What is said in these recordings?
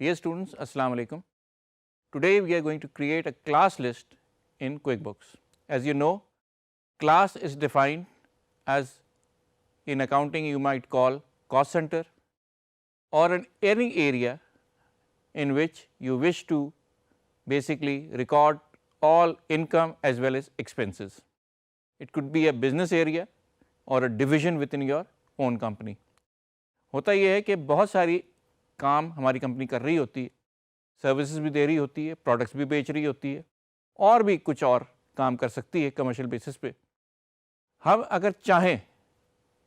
Dear students, Assalamu alaikum. Today we are going to create a class list in QuickBooks. As you know, class is defined as, in accounting you might call cost center, or any area in which you wish to basically record all income as well as expenses. It could be a business area or a division within your own company. ہوتا یہ ہے کہ بہت ساری کام ہماری company کر رہی ہوتی ہے، سروسز بھی دے رہی ہوتی ہے، پروڈکٹس بھی بیچ رہی ہوتی ہے، اور بھی کچھ اور کام کر سکتی ہے کمرشل بیسس پہ. ہم اگر چاہیں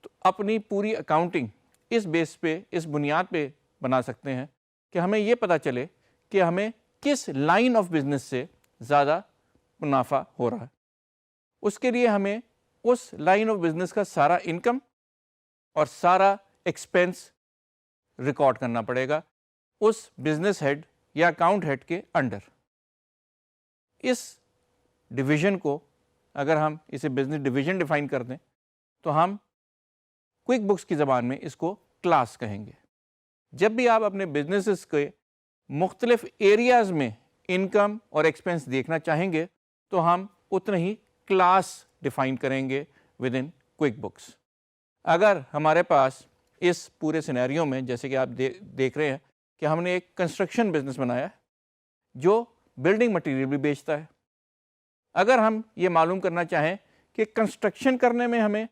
تو اپنی پوری اکاؤنٹنگ اس بیس پہ، اس بنیاد پہ بنا سکتے ہیں کہ ہمیں یہ پتہ چلے کہ ہمیں کس لائن آف بزنس سے زیادہ منافع ہو رہا ہے. اس کے لیے ہمیں اس لائن آف بزنس کا سارا انکم اور سارا ایکسپینس ریکارڈ کرنا پڑے گا اس بزنس ہیڈ یا اکاؤنٹ ہیڈ کے انڈر. اس ڈویژن کو اگر ہم اسے بزنس ڈویژن ڈیفائن کر دیں تو ہم کوئک بکس کی زبان میں اس کو کلاس کہیں گے. جب بھی آپ اپنے بزنسز کے مختلف ایریاز میں انکم اور ایکسپینس دیکھنا چاہیں گے تو ہم اتنا ہی کلاس ڈیفائن کریں گے ود ان کوئک بکس. اگر ہمارے پاس اس پورے سینیریو میں، جیسے کہ آپ دیکھ رہے ہیں کہ ہم نے ایک کنسٹرکشن بزنس بنایا ہے جو بلڈنگ مٹیریل بھی بیچتا ہے. اگر ہم یہ معلوم کرنا چاہیں کہ کنسٹرکشن کرنے میں ہمیں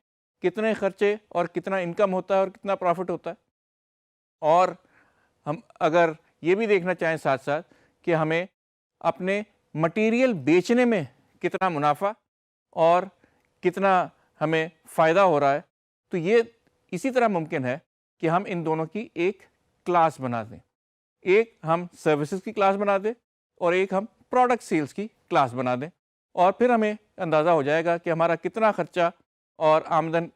کتنے خرچے اور کتنا انکم ہوتا ہے اور کتنا پروفٹ ہوتا ہے، اور ہم اگر یہ بھی دیکھنا چاہیں ساتھ ساتھ کہ ہمیں اپنے مٹیریل بیچنے میں کتنا منافع اور کتنا ہمیں فائدہ ہو رہا ہے، تو یہ اسی طرح ممکن ہے کہ ہم ان دونوں کی ایک کلاس بنا دیں. ایک ہم سروسز کی کلاس بنا دیں اور ایک ہم پروڈکٹ سیلز کی کلاس بنا دیں، اور پھر ہمیں اندازہ ہو جائے گا کہ ہمارا کتنا خرچہ اور آمدن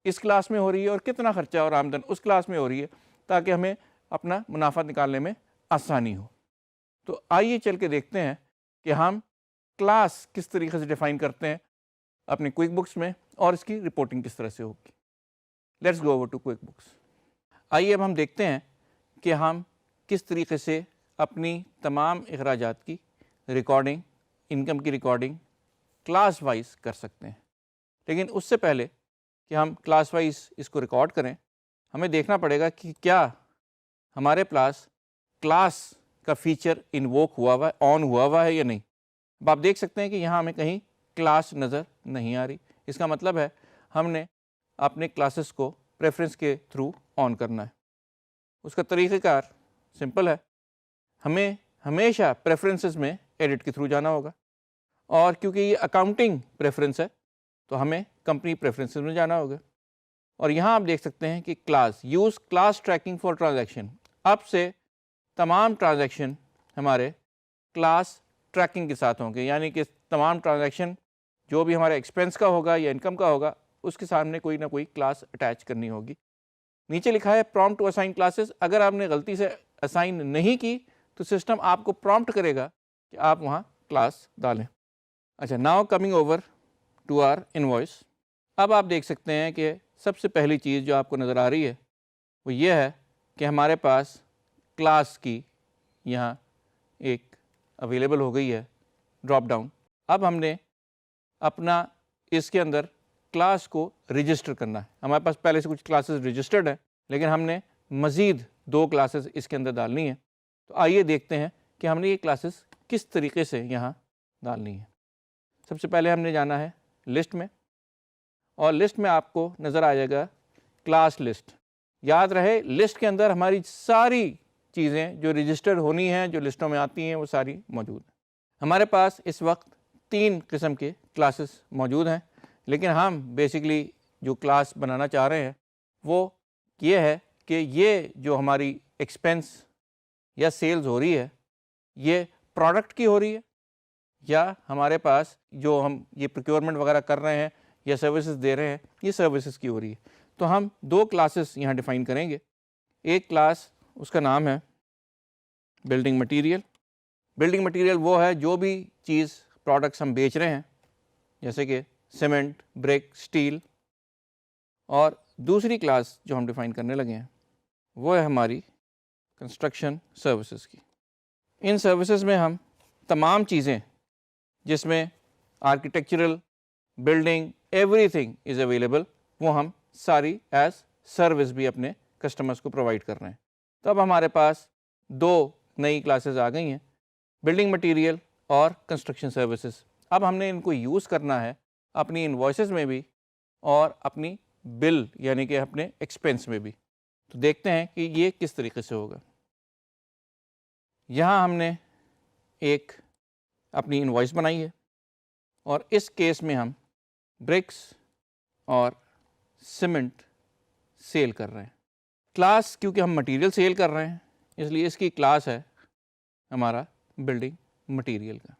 اس کلاس میں ہو رہی ہے اور کتنا خرچہ اور آمدن اس کلاس میں ہو رہی ہے، تاکہ ہمیں اپنا منافع نکالنے میں آسانی ہو. تو آئیے چل کے دیکھتے ہیں کہ ہم کلاس کس طریقے سے ڈیفائن کرتے ہیں اپنے کوئک بکس میں اور اس کی رپورٹنگ کس طرح سے ہوگی. Let's go over to QuickBooks. آئیے اب ہم دیکھتے ہیں کہ ہم کس طریقے سے اپنی تمام اخراجات کی ریکارڈنگ، انکم کی ریکارڈنگ کلاس وائز کر سکتے ہیں. لیکن اس سے پہلے کہ ہم کلاس وائز اس کو ریکارڈ کریں، ہمیں دیکھنا پڑے گا کہ کیا ہمارے پاس کلاس کا فیچر انووک ہوا ہوا ہے، آن ہوا ہوا ہے یا نہیں. اب آپ دیکھ سکتے ہیں کہ یہاں ہمیں کہیں کلاس نظر نہیں آ رہی. اس کا مطلب ہے ہم نے اپنے کلاسز کو پریفرنس کے تھرو آن کرنا ہے. اس کا طریقہ کار سمپل ہے، ہمیں ہمیشہ پریفرنسز میں ایڈٹ کے تھرو جانا ہوگا، اور کیونکہ یہ اکاؤنٹنگ پریفرنس ہے تو ہمیں کمپنی پریفرنسز میں جانا ہوگا. اور یہاں آپ دیکھ سکتے ہیں کہ class use class tracking for transaction. اب سے تمام ٹرانزیکشن ہمارے کلاس ٹریکنگ کے ساتھ ہوں گے، یعنی کہ تمام ٹرانزیکشن جو بھی ہمارے ایکسپینس کا ہوگا یا انکم کا ہوگا اس کے سامنے کوئی نہ کوئی کلاس اٹیچ کرنی ہوگی. نیچے لکھا ہے پرومپٹ ٹو اسائن کلاسز. اگر آپ نے غلطی سے اسائن نہیں کی تو سسٹم آپ کو پرومپٹ کرے گا کہ آپ وہاں کلاس ڈالیں. اچھا، now coming over to our invoice. اب آپ دیکھ سکتے ہیں کہ سب سے پہلی چیز جو آپ کو نظر آ رہی ہے وہ یہ ہے کہ ہمارے پاس کلاس کی یہاں ایک اویلیبل ہو گئی ہے ڈراپ ڈاؤن. اب ہم نے اپنا اس کے اندر کلاس کو رجسٹر کرنا ہے. ہمارے پاس پہلے سے کچھ کلاسز رجسٹرڈ ہیں، لیکن ہم نے مزید 2 کلاسز اس کے اندر ڈالنی ہیں. تو آئیے دیکھتے ہیں کہ ہم نے یہ کلاسز کس طریقے سے یہاں ڈالنی ہیں. سب سے پہلے ہم نے جانا ہے لسٹ میں، اور لسٹ میں آپ کو نظر آ جائے گا کلاس لسٹ. یاد رہے لسٹ کے اندر ہماری ساری چیزیں جو رجسٹرڈ ہونی ہیں، جو لسٹوں میں آتی ہیں، وہ ساری موجود ہیں. ہمارے پاس اس وقت 3 قسم کے کلاسز موجود ہیں، لیکن ہم بیسکلی جو کلاس بنانا چاہ رہے ہیں وہ یہ ہے کہ یہ جو ہماری ایکسپینس یا سیلز ہو رہی ہے یہ پروڈکٹ کی ہو رہی ہے، یا ہمارے پاس جو ہم یہ پروکیورمنٹ وغیرہ کر رہے ہیں یا سروسز دے رہے ہیں یہ سروسز کی ہو رہی ہے. تو ہم 2 کلاسز یہاں ڈیفائن کریں گے. ایک کلاس اس کا نام ہے بلڈنگ مٹیریل. بلڈنگ مٹیریل وہ ہے جو بھی چیز پروڈکٹس ہم بیچ رہے ہیں، جیسے کہ سیمنٹ، بریک، سٹیل. اور دوسری کلاس جو ہم ڈیفائن کرنے لگے ہیں وہ ہے ہماری کنسٹرکشن سروسز کی. ان سروسز میں ہم تمام چیزیں جس میں architectural building every thing is available وہ ہم ساری ایز سروس بھی اپنے کسٹمرز کو پرووائڈ کر رہے ہیں. تو اب ہمارے پاس 2 نئی کلاسز آ گئی ہیں, بلڈنگ مٹیریل اور کنسٹرکشن سروسز. اب ہم نے ان کو یوز کرنا ہے اپنی انوائسز میں بھی اور اپنی بل یعنی کہ اپنے ایکسپینس میں بھی. تو دیکھتے ہیں کہ یہ کس طریقے سے ہوگا. یہاں ہم نے ایک اپنی انوائس بنائی ہے اور اس کیس میں ہم برکس اور سیمنٹ سیل کر رہے ہیں. کلاس کیونکہ ہم مٹیریل سیل کر رہے ہیں اس لیے اس کی کلاس ہے ہمارا بلڈنگ مٹیریل کا.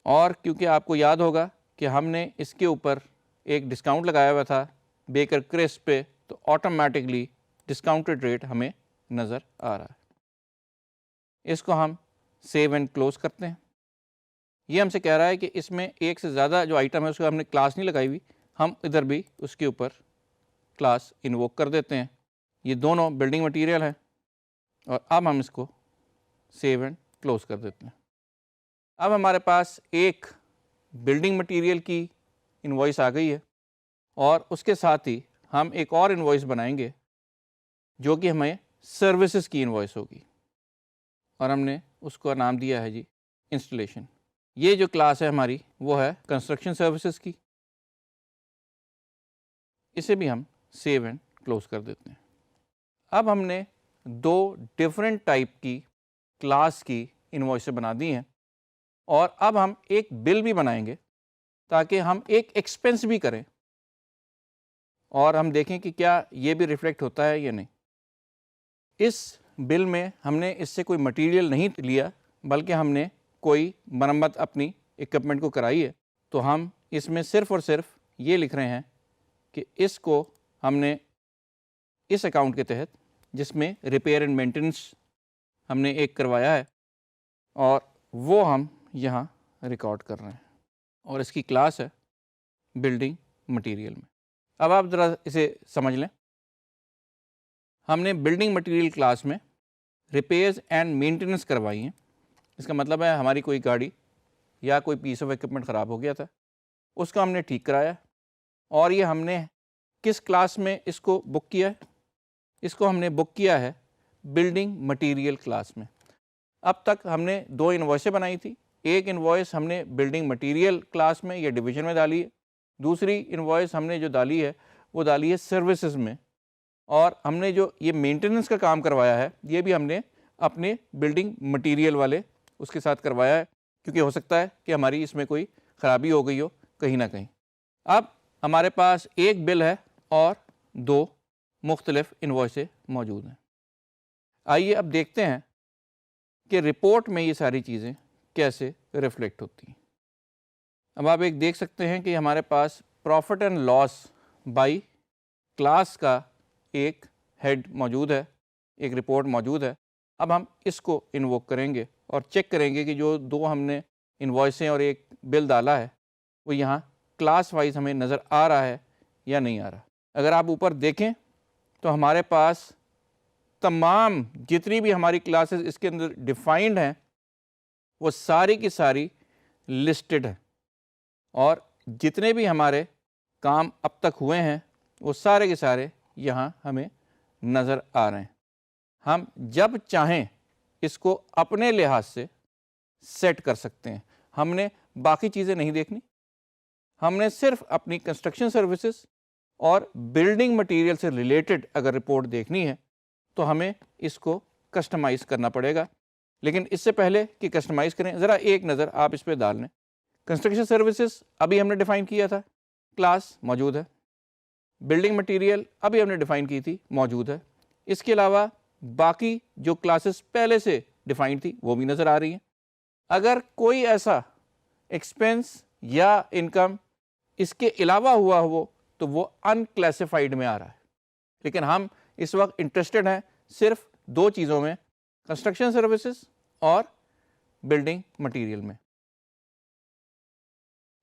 اور کیونکہ آپ کو یاد ہوگا کہ ہم نے اس کے اوپر ایک ڈسکاؤنٹ لگایا ہوا تھا بیکر کرسپ پہ, تو آٹومیٹکلی ڈسکاؤنٹڈ ریٹ ہمیں نظر آ رہا ہے. اس کو ہم سیو اینڈ کلوز کرتے ہیں. یہ ہم سے کہہ رہا ہے کہ اس میں ایک سے زیادہ جو آئٹم ہے اس کو ہم نے کلاس نہیں لگائی ہوئی, ہم ادھر بھی اس کے اوپر کلاس انووک کر دیتے ہیں. یہ دونوں بلڈنگ مٹیریل ہیں اور اب ہم اس کو سیو اینڈ کلوز کر دیتے ہیں. اب ہمارے پاس ایک بلڈنگ مٹیریل کی انوائس آ گئی ہے اور اس کے ساتھ ہی ہم ایک اور انوائس بنائیں گے جو کہ ہمیں سروسز کی انوائس ہوگی اور ہم نے اس کو نام دیا ہے جی انسٹالیشن. یہ جو کلاس ہے ہماری وہ ہے کنسٹرکشن سروسز کی. اسے بھی ہم سیو اینڈ کلوز کر دیتے ہیں. اب ہم نے 2 ڈفرینٹ ٹائپ کی کلاس کی انوائسیں بنا دی ہیں اور اب ہم ایک بل بھی بنائیں گے تاکہ ہم ایک ایکسپنس بھی کریں اور ہم دیکھیں کہ کیا یہ بھی ریفلیکٹ ہوتا ہے یا نہیں. اس بل میں ہم نے اس سے کوئی مٹیریل نہیں لیا بلکہ ہم نے کوئی مرمت اپنی اکوپمنٹ کو کرائی ہے. تو ہم اس میں صرف اور صرف یہ لکھ رہے ہیں کہ اس کو ہم نے اس اکاؤنٹ کے تحت جس میں ریپیئر اینڈ مینٹیننس ہم نے ایک کروایا ہے اور وہ ہم یہاں ریکارڈ کر رہے ہیں اور اس کی کلاس ہے بلڈنگ مٹیریل میں. اب آپ ذرا اسے سمجھ لیں. ہم نے بلڈنگ مٹیریل کلاس میں ریپیئرز اینڈ مینٹیننس کروائی ہیں. اس کا مطلب ہے ہماری کوئی گاڑی یا کوئی پیس آف ایکوپمنٹ خراب ہو گیا تھا, اس کا ہم نے ٹھیک کرایا اور یہ ہم نے کس کلاس میں اس کو بک کیا ہے؟ اس کو ہم نے بک کیا ہے بلڈنگ مٹیریل کلاس میں. اب تک ہم نے 2 انوائسیں بنائی تھی. ایک انوائس ہم نے بلڈنگ مٹیریل کلاس میں یا ڈویژن میں ڈالی ہے, دوسری انوائس ہم نے جو ڈالی ہے وہ ڈالی ہے سروسز میں, اور ہم نے جو یہ مینٹیننس کا کام کروایا ہے یہ بھی ہم نے اپنے بلڈنگ مٹیریل والے اس کے ساتھ کروایا ہے کیونکہ ہو سکتا ہے کہ ہماری اس میں کوئی خرابی ہو گئی ہو کہیں نہ کہیں. اب ہمارے پاس ایک بل ہے اور 2 مختلف انوائسیں موجود ہیں. آئیے اب دیکھتے ہیں کہ رپورٹ میں یہ ساری چیزیں کیسے ریفلیکٹ ہوتی ہیں. اب آپ ایک دیکھ سکتے ہیں کہ ہمارے پاس profit and loss by class کا ایک ہیڈ موجود ہے, ایک رپورٹ موجود ہے. اب ہم اس کو انووک کریں گے اور چیک کریں گے کہ جو 2 ہم نے انوائسیں اور ایک بل ڈالا ہے وہ یہاں کلاس وائز ہمیں نظر آ رہا ہے یا نہیں آ رہا. اگر آپ اوپر دیکھیں تو ہمارے پاس تمام جتنی بھی ہماری کلاسز اس کے اندر ڈیفائنڈ ہیں وہ ساری کی ساری لسٹڈ ہیں, اور جتنے بھی ہمارے کام اب تک ہوئے ہیں وہ سارے کے سارے یہاں ہمیں نظر آ رہے ہیں. ہم جب چاہیں اس کو اپنے لحاظ سے سیٹ کر سکتے ہیں. ہم نے باقی چیزیں نہیں دیکھنی, ہم نے صرف اپنی کنسٹرکشن سروسز اور بلڈنگ مٹیریل سے ریلیٹڈ اگر رپورٹ دیکھنی ہے تو ہمیں اس کو کسٹمائز کرنا پڑے گا. لیکن اس سے پہلے کہ کسٹمائز کریں ذرا ایک نظر آپ اس پہ ڈال لیں. کنسٹرکشن سروسز ابھی ہم نے ڈیفائن کیا تھا, کلاس موجود ہے. بلڈنگ مٹیریل ابھی ہم نے ڈیفائن کی تھی, موجود ہے. اس کے علاوہ باقی جو کلاسز پہلے سے ڈیفائن تھی وہ بھی نظر آ رہی ہیں. اگر کوئی ایسا ایکسپنس یا انکم اس کے علاوہ ہوا ہو تو وہ ان کلاسیفائڈ میں آ رہا ہے. لیکن ہم اس وقت انٹرسٹڈ ہیں صرف 2 چیزوں میں, کنسٹرکشن سروسز اور بلڈنگ مٹیریل میں.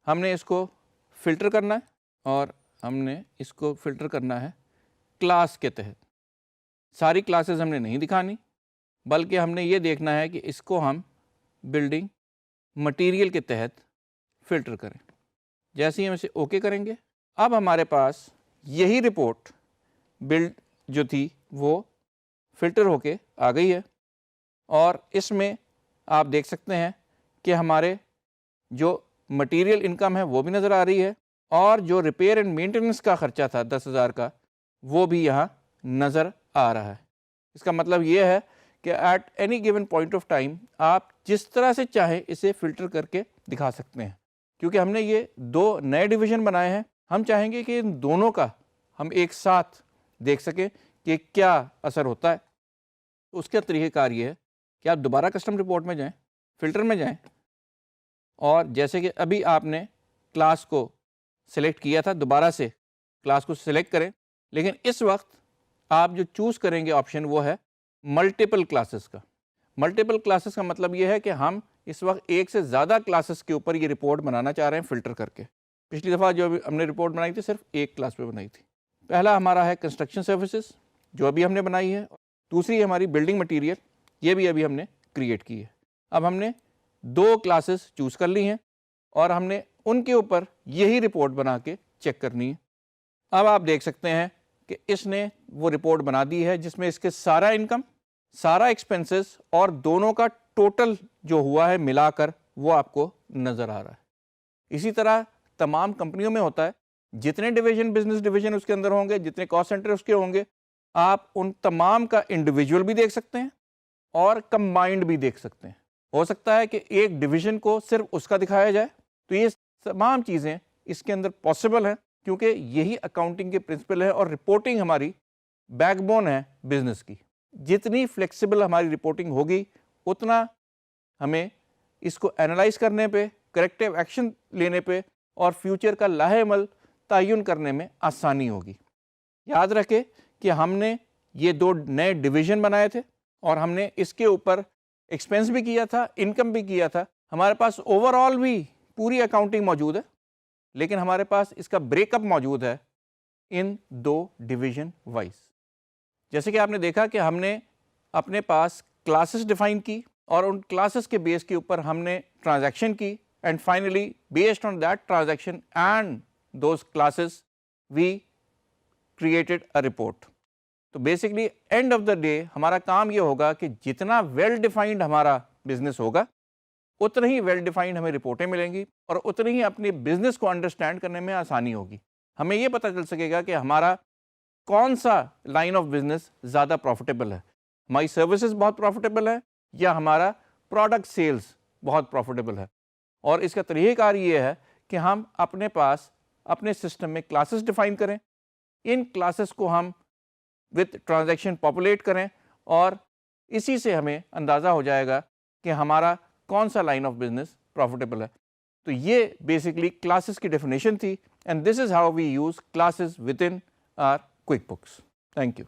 ہم نے اس کو فلٹر کرنا ہے اور ہم نے اس کو فلٹر کرنا ہے کلاس کے تحت. ساری کلاسز ہم نے نہیں دکھانی، بلکہ ہم نے یہ دیکھنا ہے کہ اس کو ہم بلڈنگ مٹیریل کے تحت فلٹر کریں۔ جیسے ہی ہم اسے اوکے کریں گے، اب ہمارے پاس یہی رپورٹ بلڈ جو تھی وہ فلٹر ہو کے آ گئی ہے، اور اس میں آپ دیکھ سکتے ہیں کہ ہمارے جو مٹیریل انکم ہے وہ بھی نظر آ رہی ہے، اور جو ریپیئر اینڈ مینٹیننس کا خرچہ تھا 10,000 کا وہ بھی یہاں نظر آ رہا ہے۔ اس کا مطلب یہ ہے کہ at any given point of time آپ جس طرح سے چاہیں اسے فلٹر کر کے دکھا سکتے ہیں۔ کیونکہ ہم نے یہ 2 نئے ڈویژن بنائے ہیں، ہم چاہیں گے کہ ان دونوں کا ہم ایک ساتھ دیکھ سکیں کہ کیا اثر ہوتا ہے۔ اس کا طریقہ کار یہ ہے کہ آپ دوبارہ کسٹم رپورٹ میں جائیں، فلٹر میں جائیں، اور جیسے کہ ابھی آپ نے کلاس کو سلیکٹ کیا تھا، دوبارہ سے کلاس کو سلیکٹ کریں، لیکن اس وقت آپ جو چوز کریں گے آپشن وہ ہے ملٹیپل کلاسز کا۔ ملٹیپل کلاسز کا مطلب یہ ہے کہ ہم اس وقت ایک سے زیادہ کلاسز کے اوپر یہ رپورٹ بنانا چاہ رہے ہیں فلٹر کر کے۔ پچھلی دفعہ جو ہم نے رپورٹ بنائی تھی صرف ایک کلاس پہ بنائی تھی۔ پہلا ہمارا ہے کنسٹرکشن سروسز جو ابھی ہم نے بنائی ہے، دوسری ہماری بلڈنگ مٹیریل، یہ بھی ابھی ہم نے کریٹ کی ہے۔ اب ہم نے 2 کلاسز چوز کر لی ہیں اور ہم نے ان کے اوپر یہی رپورٹ بنا کے چیک کرنی ہے۔ اب آپ دیکھ سکتے ہیں کہ اس نے وہ رپورٹ بنا دی ہے جس میں اس کے سارا انکم، سارا ایکسپنسز اور دونوں کا ٹوٹل جو ہوا ہے ملا کر وہ آپ کو نظر آ رہا ہے۔ اسی طرح تمام کمپنیوں میں ہوتا ہے، جتنے ڈویژن بزنس ڈویژن اس کے اندر ہوں گے، جتنے کاسٹ سینٹر اس کے ہوں گے، آپ ان تمام کا انڈیویجول بھی دیکھ سکتے ہیں اور کمبائنڈ بھی دیکھ سکتے ہیں۔ ہو سکتا ہے کہ ایک ڈویژن کو صرف اس کا دکھایا جائے، تو یہ تمام چیزیں اس کے اندر پاسبل ہیں، کیونکہ یہی اکاؤنٹنگ کے پرنسپل ہے اور رپورٹنگ ہماری بیک بون ہے بزنس کی۔ جتنی فلیکسیبل ہماری رپورٹنگ ہوگی اتنا ہمیں اس کو اینالائز کرنے پہ، کریکٹیو ایکشن لینے پہ اور فیوچر کا لاہے عمل تعین کرنے میں آسانی ہوگی۔ یاد رکھے کہ ہم نے یہ 2 نئے ڈویژن بنائے تھے اور ہم نے اس کے اوپر ایکسپینس بھی کیا تھا، انکم بھی کیا تھا۔ ہمارے پاس اوور آل بھی پوری اکاؤنٹنگ موجود ہے، لیکن ہمارے پاس اس کا بریک اپ موجود ہے ان 2 ڈویژن وائز۔ جیسے کہ آپ نے دیکھا کہ ہم نے اپنے پاس کلاسز ڈیفائن کی اور ان کلاسز کے بیس کے اوپر ہم نے ٹرانزیکشن کی، and finally based on that transaction and those classes we created a report. تو basically end of the day ہمارا کام یہ ہوگا کہ جتنا ویل ڈیفائنڈ ہمارا بزنس ہوگا اتنا ہی ویل ڈیفائنڈ ہمیں رپورٹیں ملیں گی اور اتنی ہی اپنے بزنس کو انڈرسٹینڈ کرنے میں آسانی ہوگی۔ ہمیں یہ پتہ چل سکے گا کہ ہمارا کون سا لائن آف بزنس زیادہ پروفیٹیبل ہے، ہماری سروسز بہت پروفیٹیبل ہے یا ہمارا پروڈکٹ سیلز بہت پروفیٹیبل ہے۔ اور اس کا طریقہ کار یہ ہے کہ ہم اپنے پاس اپنے سسٹم میں کلاسز ڈیفائن کریں، ان کلاسز کو ہم وتھ ٹرانزیکشن پاپولیٹ کریں، اور اسی سے ہمیں اندازہ ہو جائے گا کہ ہمارا کون سا لائن آف بزنس پروفیٹیبل ہے۔ تو یہ بیسکلی کلاسز کی ڈیفینیشن تھی، and this is how we use classes within our QuickBooks. Thank you.